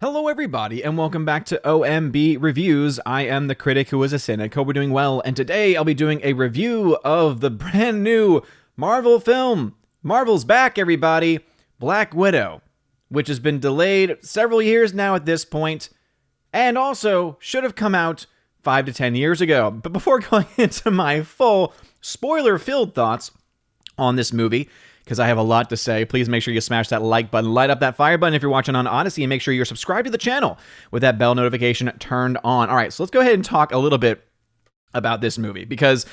Hello everybody, and welcome back to OMB Reviews. I am the critic who is a cynic. Hope we're doing well, and today I'll be doing a review of the brand new Marvel film. Marvel's back, everybody. Black Widow, which has been delayed several years now at this point, and also should have come out 5 to 10 years ago. But before going into my full spoiler-filled thoughts on this movie, because I have a lot to say, please make sure you smash that like button, light up that fire button if you're watching on Odyssey, and make sure you're subscribed to the channel with that bell notification turned on. All right, so let's go ahead and talk a little bit about this movie, because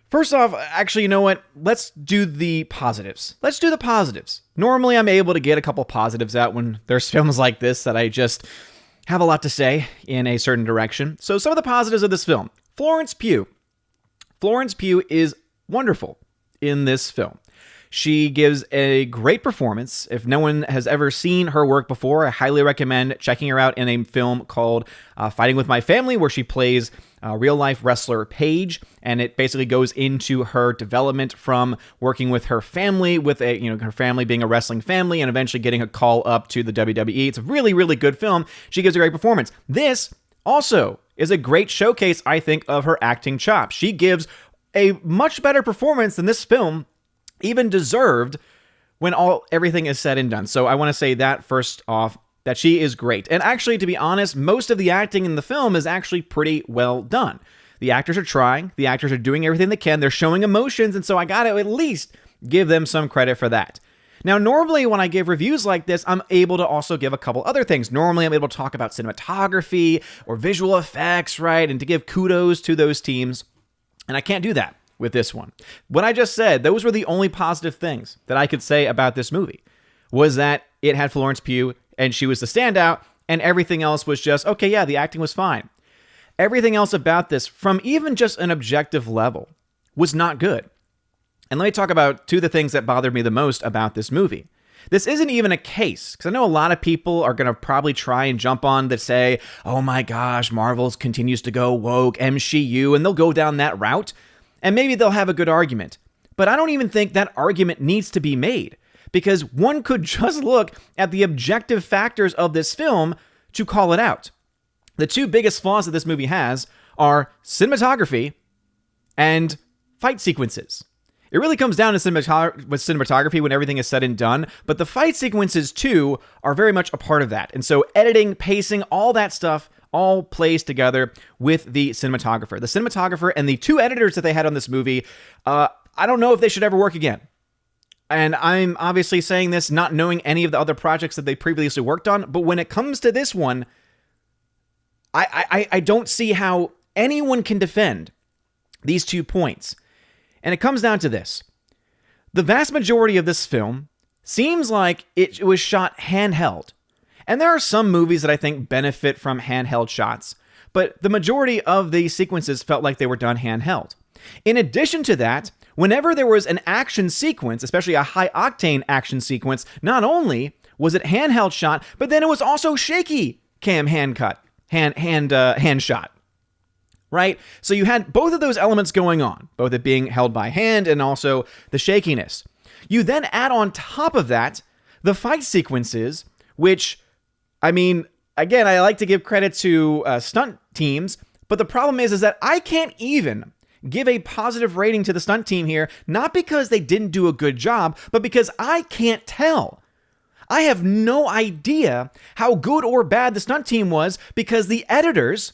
first off, actually, you know what? Let's do the positives. Let's do the positives. Normally, I'm able to get a couple positives out when there's films like this that I just have a lot to say in a certain direction. So some of the positives of this film. Florence Pugh. Florence Pugh is wonderful in this film. She gives a great performance. If no one has ever seen her work before, I highly recommend checking her out in a film called Fighting With My Family, where she plays real-life wrestler Paige, and it basically goes into her development from working with her family, with her family being a wrestling family, and eventually getting a call up to the WWE. It's a really, really good film. She gives a great performance. This also is a great showcase, I think, of her acting chops. She gives a much better performance than this film even deserved when everything is said and done. So I want to say that first off, that she is great. And actually, to be honest, most of the acting in the film is actually pretty well done. The actors are trying. The actors are doing everything they can. They're showing emotions, and so I got to at least give them some credit for that. Now, normally when I give reviews like this, I'm able to also give a couple other things. Normally, I'm able to talk about cinematography or visual effects, right? And to give kudos to those teams. And I can't do that with this one. What I just said, those were the only positive things that I could say about this movie, was that it had Florence Pugh and she was the standout, and everything else was just, okay, yeah, the acting was fine. Everything else about this, from even just an objective level, was not good. And let me talk about two of the things that bothered me the most about this movie. This isn't even a case, because I know a lot of people are going to probably try and jump on that say, oh my gosh, Marvel continues to go woke, MCU, and they'll go down that route. And maybe they'll have a good argument. But I don't even think that argument needs to be made, because one could just look at the objective factors of this film to call it out. The two biggest flaws that this movie has are cinematography and fight sequences. It really comes down to cinematography when everything is said and done, but the fight sequences too are very much a part of that. And so editing, pacing, all that stuff all plays together with the cinematographer. The cinematographer and the two editors that they had on this movie, I don't know if they should ever work again. And I'm obviously saying this not knowing any of the other projects that they previously worked on, but when it comes to this one, I don't see how anyone can defend these 2 points. And it comes down to this. The vast majority of this film seems like it was shot handheld. And there are some movies that I think benefit from handheld shots, but the majority of the sequences felt like they were done handheld. In addition to that, whenever there was an action sequence, especially a high-octane action sequence, not only was it handheld shot, but then it was also shaky cam hand shot. Right? So you had both of those elements going on, both it being held by hand and also the shakiness. You then add on top of that the fight sequences, which, I mean, again, I like to give credit to stunt teams, but the problem is that I can't even give a positive rating to the stunt team here, not because they didn't do a good job, but because I can't tell. I have no idea how good or bad the stunt team was, because the editors,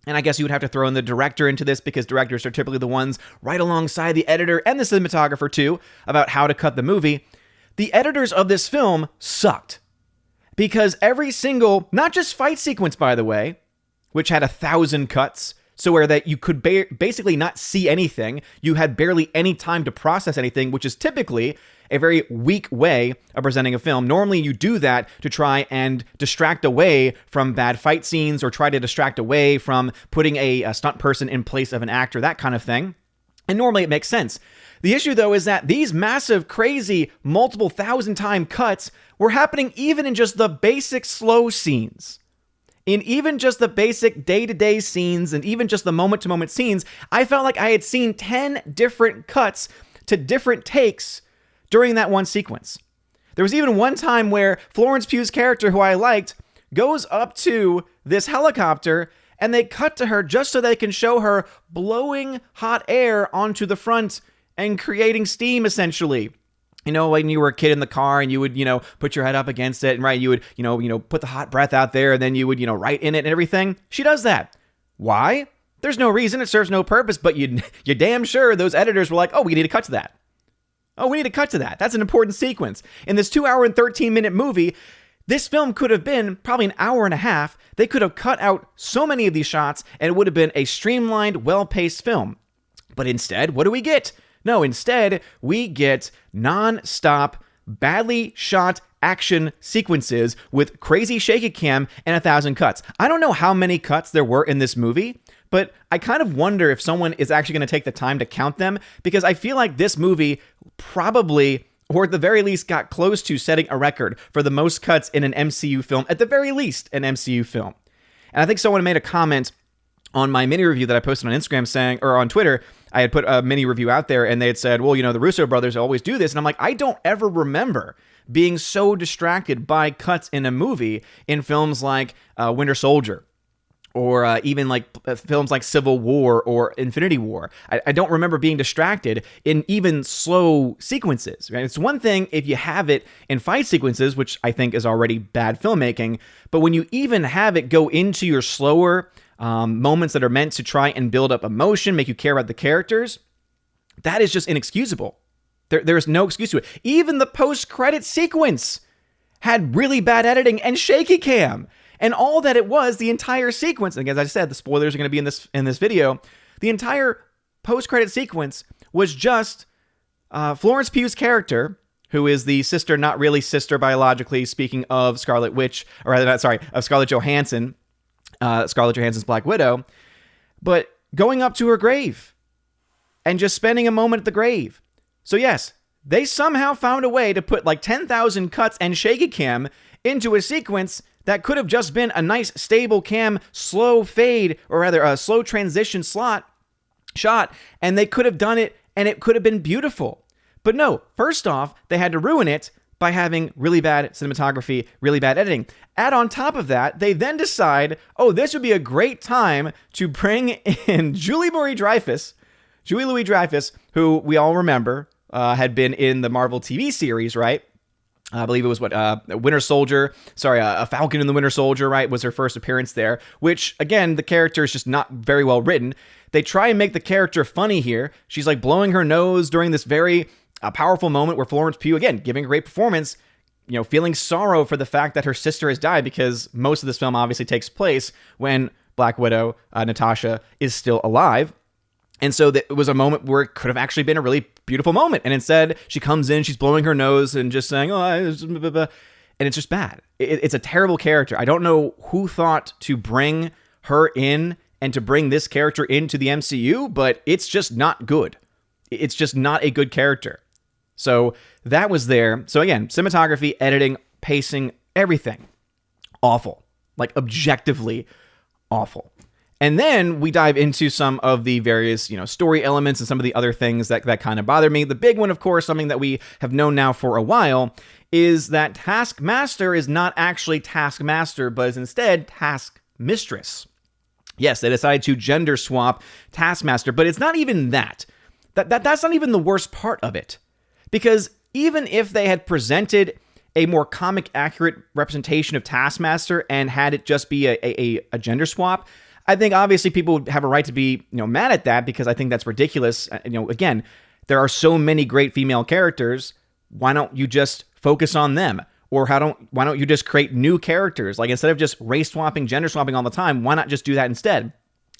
and I guess you would have to throw in the director into this, because directors are typically the ones right alongside the editor and the cinematographer too, about how to cut the movie. The editors of this film sucked. Because every single, not just fight sequence, by the way, which had 1,000 cuts, so where that you could basically not see anything, you had barely any time to process anything, which is typically a very weak way of presenting a film. Normally you do that to try and distract away from bad fight scenes, or try to distract away from putting a stunt person in place of an actor, that kind of thing. And normally it makes sense. The issue, though, is that these massive, crazy, multiple 1,000-time cuts were happening even in just the basic slow scenes. In even just the basic day-to-day scenes, and even just the moment-to-moment scenes, I felt like I had seen 10 different cuts to different takes during that one sequence. There was even one time where Florence Pugh's character, who I liked, goes up to this helicopter and they cut to her just so they can show her blowing hot air onto the front and creating steam, essentially. You know, when you were a kid in the car and you would, put your head up against it and right, you would, put the hot breath out there and then you would, write in it and everything. She does that. Why? There's no reason. It serves no purpose, but you're damn sure those editors were like, oh, we need to cut to that. Oh, we need to cut to that. That's an important sequence. In this 2 hour and 13-minute movie, this film could have been probably an hour and a half. They could have cut out so many of these shots and it would have been a streamlined, well-paced film. But instead, what do we get? No, instead, we get non-stop, badly shot action sequences with crazy shaky cam and 1,000 cuts. I don't know how many cuts there were in this movie, but I kind of wonder if someone is actually going to take the time to count them, because I feel like this movie probably, or at the very least, got close to setting a record for the most cuts in an MCU film, at the very least, an MCU film. And I think someone made a comment on my mini review that I posted on Instagram saying, or on Twitter, I had put a mini review out there and they had said, well, the Russo brothers always do this. And I'm like, I don't ever remember being so distracted by cuts in a movie in films like Winter Soldier, or even like films like Civil War or Infinity War. I don't remember being distracted in even slow sequences. Right? It's one thing if you have it in fight sequences, which I think is already bad filmmaking, but when you even have it go into your slower moments that are meant to try and build up emotion, make you care about the characters, that is just inexcusable. There is no excuse to it. Even the post-credit sequence had really bad editing and shaky cam. And all that it was, the entire sequence, and as I said, the spoilers are going to be in this video, the entire post-credit sequence was just Florence Pugh's character, who is the sister, not really sister biologically, speaking of Scarlet Witch, or rather, of Scarlett Johansson, Scarlett Johansson's Black Widow, but going up to her grave and just spending a moment at the grave. So yes, they somehow found a way to put like 10,000 cuts and shaky cam into a sequence that could have just been a nice stable cam, slow fade, or rather a slow transition shot, and they could have done it and it could have been beautiful. But no, first off, they had to ruin it by having really bad cinematography, really bad editing. Add on top of that, they then decide, oh, this would be a great time to bring in Julie Louis-Dreyfus, who we all remember had been in the Marvel TV series, right? I believe it was Winter Soldier. A Falcon in the Winter Soldier, right? Was her first appearance there, which, again, the character is just not very well written. They try and make the character funny here. She's like blowing her nose during this very powerful moment where Florence Pugh, again, giving a great performance, feeling sorrow for the fact that her sister has died, because most of this film obviously takes place when Black Widow, Natasha, is still alive. And so it was a moment where it could have actually been a really beautiful moment. And instead, she comes in, she's blowing her nose and just saying, and it's just bad. It's a terrible character. I don't know who thought to bring her in and to bring this character into the MCU, but it's just not good. It's just not a good character. So that was there. So again, cinematography, editing, pacing, everything. Awful. Like objectively awful. And then we dive into some of the various, story elements and some of the other things that kind of bother me. The big one, of course, something that we have known now for a while, is that Taskmaster is not actually Taskmaster, but is instead Taskmistress. Yes, they decided to gender swap Taskmaster, but it's not even that. That's not even the worst part of it. Because even if they had presented a more comic accurate representation of Taskmaster and had it just be a gender swap, I think obviously people would have a right to be, mad at that, because I think that's ridiculous. Again, there are so many great female characters. Why don't you just focus on them? Or why don't you just create new characters? Like, instead of just race swapping, gender swapping all the time, why not just do that instead?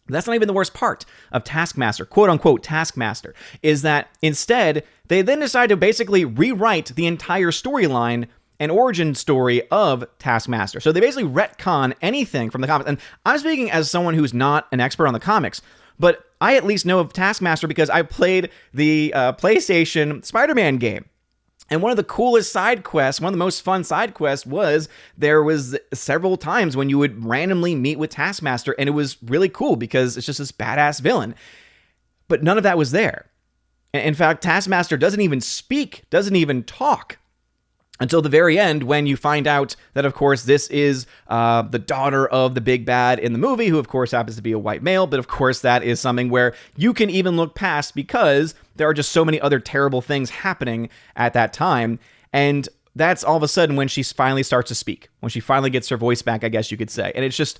That's not even the worst part of Taskmaster, quote unquote Taskmaster, is that instead they then decide to basically rewrite the entire storyline and origin story of Taskmaster. So they basically retcon anything from the comics. And I'm speaking as someone who's not an expert on the comics, but I at least know of Taskmaster because I played the PlayStation Spider-Man game. And one of the coolest side quests, one of the most fun side quests was there was several times when you would randomly meet with Taskmaster, and it was really cool because it's just this badass villain. But none of that was there. In fact, Taskmaster doesn't even speak, doesn't even talk. Until the very end, when you find out that, of course, this is the daughter of the big bad in the movie, who, of course, happens to be a white male. But, of course, that is something where you can even look past because there are just so many other terrible things happening at that time. And that's all of a sudden when she finally starts to speak, when she finally gets her voice back, I guess you could say. And it's just,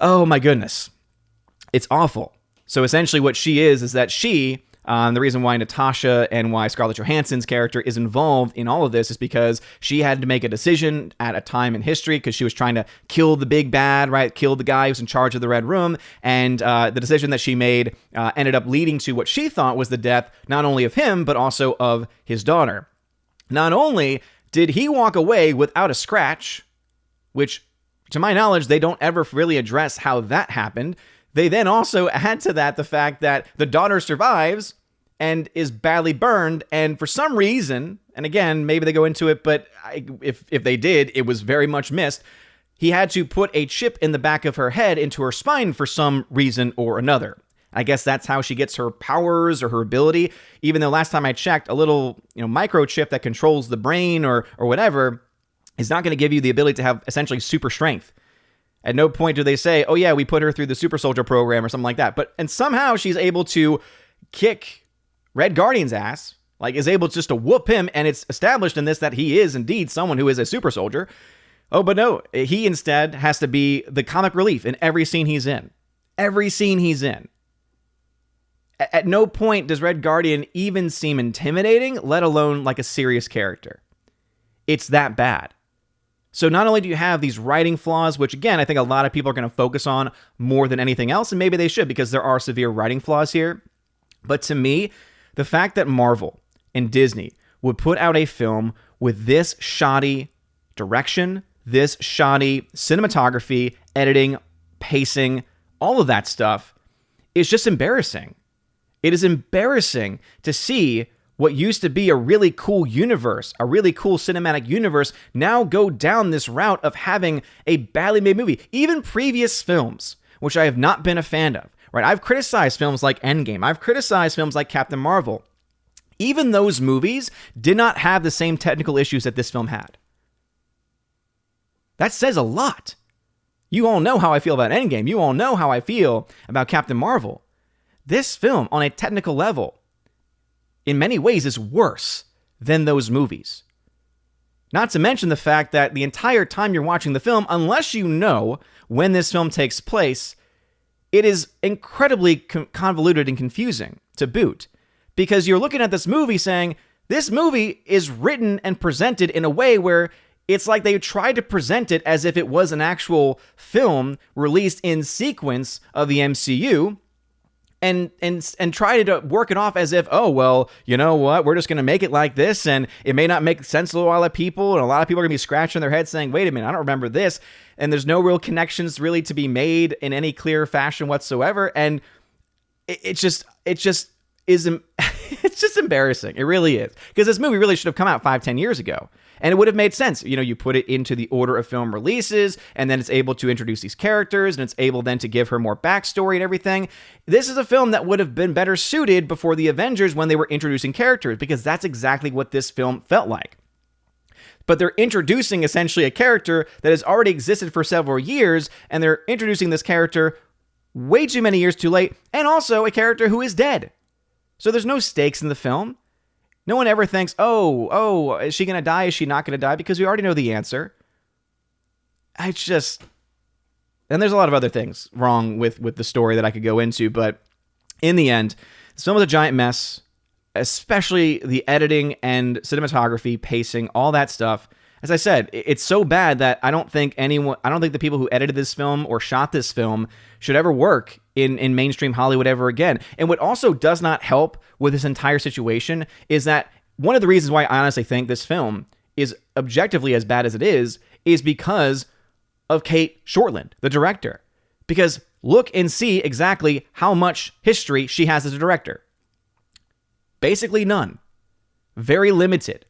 oh, my goodness. It's awful. So, essentially, what she is that she... the reason why Natasha and why Scarlett Johansson's character is involved in all of this is because she had to make a decision at a time in history because she was trying to kill the big bad, right? Kill the guy who's in charge of the Red Room. And the decision that she made ended up leading to what she thought was the death, not only of him, but also of his daughter. Not only did he walk away without a scratch, which, to my knowledge, they don't ever really address how that happened. They then also add to that the fact that the daughter survives and is badly burned, and for some reason, and again, maybe they go into it, but if they did, it was very much missed, he had to put a chip in the back of her head into her spine for some reason or another. I guess that's how she gets her powers or her ability, even though last time I checked, a little microchip that controls the brain or whatever is not going to give you the ability to have essentially super strength. At no point do they say, oh yeah, we put her through the super soldier program or something like that. And somehow she's able to kick Red Guardian's ass, like is able just to whoop him, and it's established in this that he is indeed someone who is a super soldier. Oh, but no, he instead has to be the comic relief in every scene he's in. Every scene he's in. At no point does Red Guardian even seem intimidating, let alone like a serious character. It's that bad. So not only do you have these writing flaws, which again, I think a lot of people are going to focus on more than anything else, and maybe they should because there are severe writing flaws here. But to me, the fact that Marvel and Disney would put out a film with this shoddy direction, this shoddy cinematography, editing, pacing, all of that stuff is just embarrassing. It is embarrassing to see what used to be a really cool universe, a really cool cinematic universe, now go down this route of having a badly made movie. Even previous films, which I have not been a fan of, right? I've criticized films like Endgame. I've criticized films like Captain Marvel. Even those movies did not have the same technical issues that this film had. That says a lot. You all know how I feel about Endgame. You all know how I feel about Captain Marvel. This film, on a technical level, in many ways is worse than those movies. Not to mention the fact that the entire time you're watching the film, unless you know when this film takes place, it is incredibly convoluted and confusing to boot. Because you're looking at this movie saying, this movie is written and presented in a way where it's like they tried to present it as if it was an actual film released in sequence of the MCU, and try to work it off as if, oh, well, you know what, we're just going to make it like this, and it may not make sense to a lot of people, and a lot of people are going to be scratching their heads saying, wait a minute, I don't remember this, and there's no real connections really to be made in any clear fashion whatsoever, and it just is, it's just embarrassing. It really is. Because this movie really should have come out 5-10 years ago. And it would have made sense. You put it into the order of film releases, and then it's able to introduce these characters, and it's able then to give her more backstory and everything. This is a film that would have been better suited before the Avengers when they were introducing characters, because that's exactly what this film felt like. But they're introducing essentially a character that has already existed for several years, and they're introducing this character way too many years too late, and also a character who is dead. So there's no stakes in the film. No one ever thinks, oh, is she going to die? Is she not going to die? Because we already know the answer. And there's a lot of other things wrong with the story that I could go into, but in the end, this film was a giant mess, especially the editing and cinematography, pacing, all that stuff. As I said, it's so bad that I don't think the people who edited this film or shot this film should ever work in mainstream Hollywood ever again. And what also does not help with this entire situation is that one of the reasons why I honestly think this film is objectively as bad as it is because of Cate Shortland, the director. Because look and see exactly how much history she has as a director. Basically none. Very limited.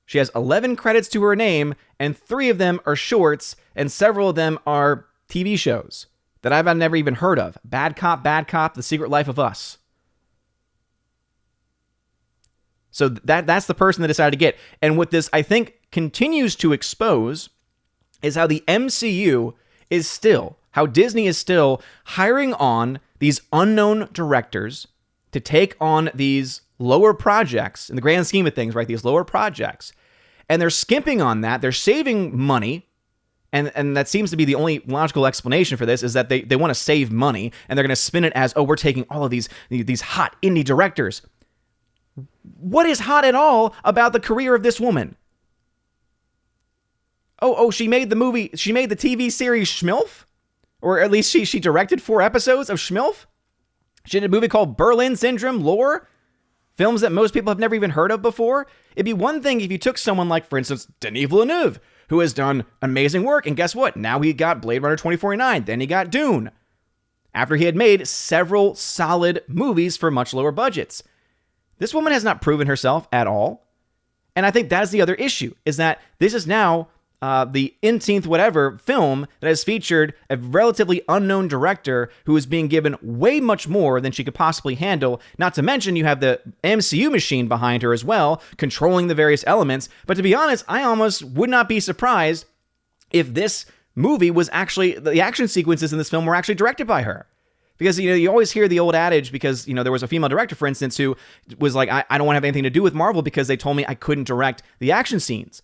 She has 11 credits to her name, and 3 of them are shorts, and several of them are TV shows that I've never even heard of. Bad Cop, The Secret Life of Us. So that's the person they decided to get. And what this, I think, continues to expose is how the MCU is still, how Disney is still hiring on these unknown directors to take on these lower projects in the grand scheme of things, right? These lower projects. And they're skimping on that. They're saving money. And that seems to be the only logical explanation for this, is that they want to save money, and they're going to spin it as, oh, we're taking all of these hot indie directors. What is hot at all about the career of this woman? Oh, she made the TV series Schmilf? Or at least she directed 4 episodes of Schmilf? She did a movie called Berlin Syndrome, Lore, films that most people have never even heard of before. It'd be one thing if you took someone like, for instance, Denis Villeneuve, who has done amazing work, and guess what? Now he got Blade Runner 2049, then he got Dune, after he had made several solid movies for much lower budgets. This woman has not proven herself at all, and I think that's the other issue, is that this is now the 18th whatever film that has featured a relatively unknown director who is being given way much more than she could possibly handle. Not to mention you have the MCU machine behind her as well, controlling the various elements. But to be honest, I almost would not be surprised if this movie was actually, the action sequences in this film were actually directed by her. Because, you always hear the old adage, because, there was a female director, for instance, who was like, I don't want to have anything to do with Marvel because they told me I couldn't direct the action scenes.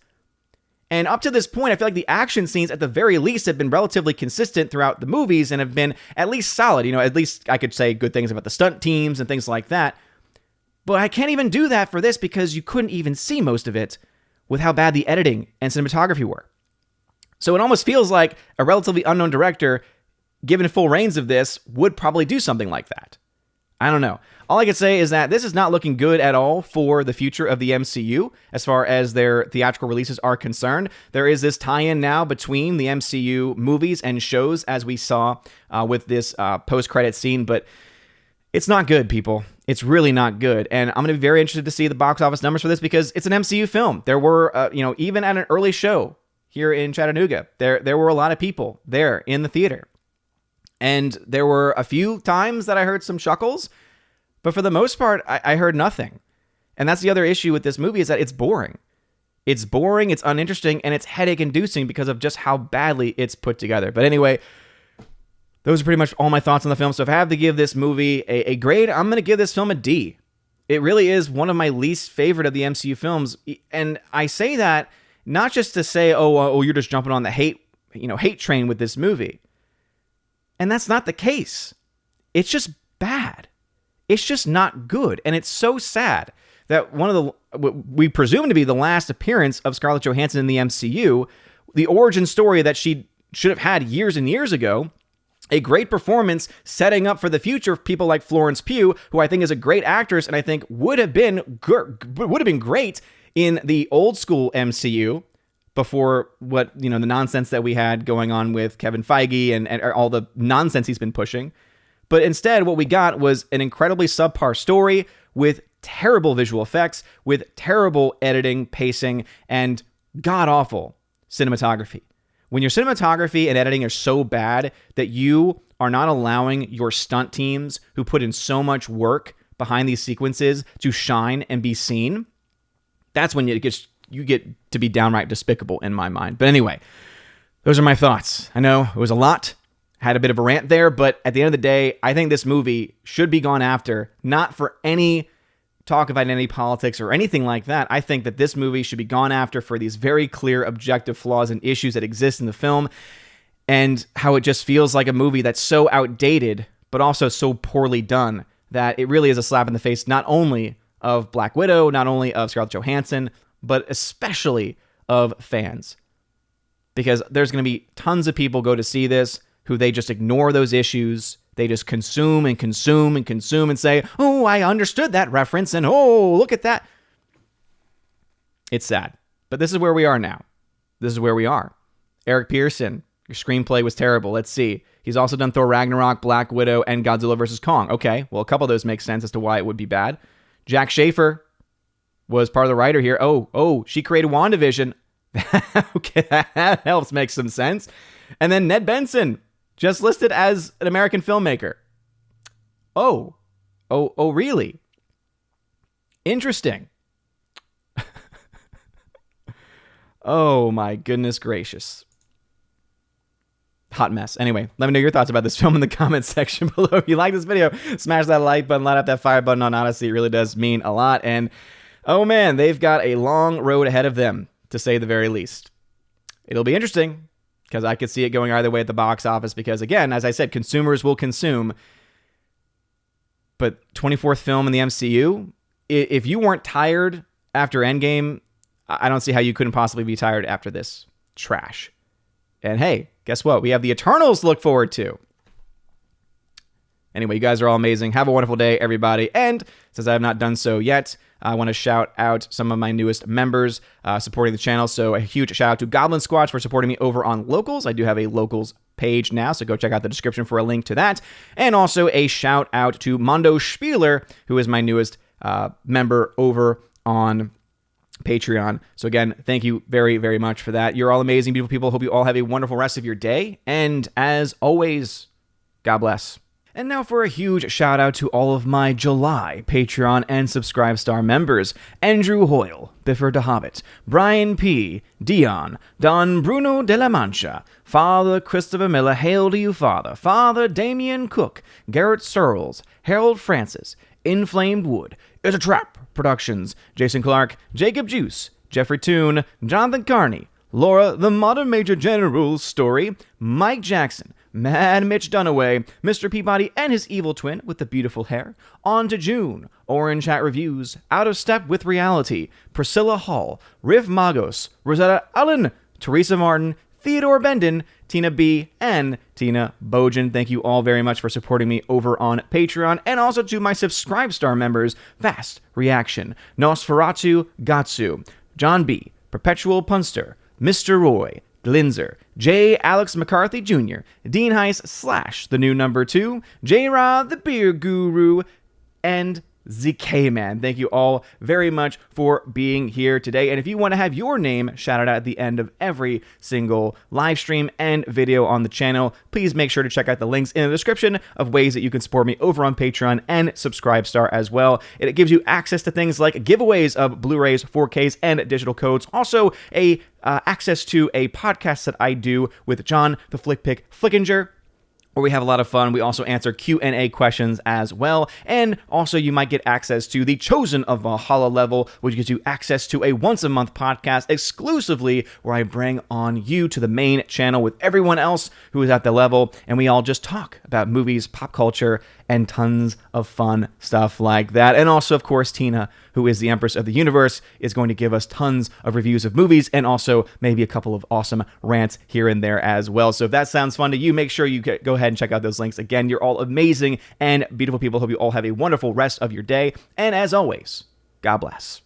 And up to this point, I feel like the action scenes, at the very least, have been relatively consistent throughout the movies and have been at least solid. At least I could say good things about the stunt teams and things like that. But I can't even do that for this because you couldn't even see most of it with how bad the editing and cinematography were. So it almost feels like a relatively unknown director, given full reins of this, would probably do something like that. I don't know. All I can say is that this is not looking good at all for the future of the MCU as far as their theatrical releases are concerned. There is this tie-in now between the MCU movies and shows, as we saw with this post-credit scene, but it's not good, people. It's really not good. And I'm going to be very interested to see the box office numbers for this because it's an MCU film. There were, even at an early show here in Chattanooga, there were a lot of people there in the theater. And there were a few times that I heard some chuckles, but for the most part, I heard nothing. And that's the other issue with this movie, is that it's boring. It's boring, it's uninteresting, and it's headache-inducing because of just how badly it's put together. But anyway, those are pretty much all my thoughts on the film. So if I have to give this movie a grade, I'm going to give this film a D. It really is one of my least favorite of the MCU films. And I say that not just to say, oh, you're just jumping on the hate train with this movie. And that's not the case. It's just bad. It's just not good. And it's so sad that one of the, what we presume to be the last appearance of Scarlett Johansson in the MCU, the origin story that she should have had years and years ago, a great performance setting up for the future of people like Florence Pugh, who I think is a great actress and I think would have been great in the old school MCU. Before the nonsense that we had going on with Kevin Feige and all the nonsense he's been pushing. But instead, what we got was an incredibly subpar story with terrible visual effects, with terrible editing, pacing, and god-awful cinematography. When your cinematography and editing are so bad that you are not allowing your stunt teams who put in so much work behind these sequences to shine and be seen, that's when you get to be downright despicable in my mind. But anyway, those are my thoughts. I know it was a lot, had a bit of a rant there, but at the end of the day, I think this movie should be gone after, not for any talk of identity politics or anything like that. I think that this movie should be gone after for these very clear objective flaws and issues that exist in the film, and how it just feels like a movie that's so outdated, but also so poorly done, that it really is a slap in the face, not only of Black Widow, not only of Scarlett Johansson, but especially of fans. Because there's going to be tons of people go to see this who they just ignore those issues. They just consume and consume and consume and say, oh, I understood that reference, and oh, look at that. It's sad. But this is where we are now. This is where we are. Eric Pearson, your screenplay was terrible. Let's see. He's also done Thor Ragnarok, Black Widow, and Godzilla vs. Kong. Okay, well, a couple of those make sense as to why it would be bad. Jack Schaefer was part of the writer here. Oh, she created WandaVision. Okay, that helps make some sense. And then Ned Benson, just listed as an American filmmaker. Oh, really? Interesting. Oh my goodness gracious. Hot mess. Anyway, let me know your thoughts about this film in the comments section below. If you like this video, smash that like button, light up that fire button on Odyssey. It really does mean a lot. And oh man, they've got a long road ahead of them, to say the very least. It'll be interesting, because I could see it going either way at the box office, because again, as I said, consumers will consume. But 24th film in the MCU, if you weren't tired after Endgame, I don't see how you couldn't possibly be tired after this trash. And hey, guess what? We have the Eternals to look forward to. Anyway, you guys are all amazing. Have a wonderful day, everybody. And since I have not done so yet, I want to shout out some of my newest members supporting the channel. So a huge shout out to Goblin Squatch for supporting me over on Locals. I do have a Locals page now, so go check out the description for a link to that. And also a shout out to Mondo Spieler, who is my newest member over on Patreon. So again, thank you very, very much for that. You're all amazing, beautiful people. Hope you all have a wonderful rest of your day. And as always, God bless. And now for a huge shout out to all of my July Patreon and Subscribe Star members: Andrew Hoyle, Biffer de Hobbit, Brian P., Dion, Don Bruno de la Mancha, Father Christopher Miller, hail to you, Father, Father Damian Cook, Garrett Searles, Harold Francis, Inflamed Wood, It's a Trap Productions, Jason Clark, Jacob Juice, Jeffrey Toone, Jonathan Carney, Laura the Modern Major General's Story, Mike Jackson, Mad Mitch Dunaway, Mr. Peabody and his evil twin with the beautiful hair, On to June, Orange Hat Reviews, Out of Step with Reality, Priscilla Hall, Riff Magos, Rosetta Allen, Teresa Martin, Theodore Bendon, Tina B, and Tina Bojan. Thank you all very much for supporting me over on Patreon, and also to my Subscribe Star members: Fast Reaction, Nosferatu Gatsu, John B, Perpetual Punster, Mr. Roy, Glinzer, J. Alex McCarthy Jr., Dean Heiss / the new number 2, J. Rod the Beer Guru, and ZK Man. Thank you all very much for being here today. And if you want to have your name shouted out at the end of every single live stream and video on the channel, please make sure to check out the links in the description of ways that you can support me over on Patreon and Subscribe Star as well. It gives you access to things like giveaways of Blu-rays, 4Ks, and digital codes. Also, access to a podcast that I do with John the Flick Pick Flickinger, where we have a lot of fun. We also answer Q&A questions as well. And also you might get access to the Chosen of Valhalla level, which gives you access to a once-a-month podcast exclusively where I bring on you to the main channel with everyone else who is at the level, and we all just talk about movies, pop culture, and tons of fun stuff like that. And also, of course, Tina, who is the Empress of the Universe, is going to give us tons of reviews of movies and also maybe a couple of awesome rants here and there as well. So if that sounds fun to you, make sure you go ahead and check out those links. Again, you're all amazing and beautiful people. Hope you all have a wonderful rest of your day. And as always, God bless.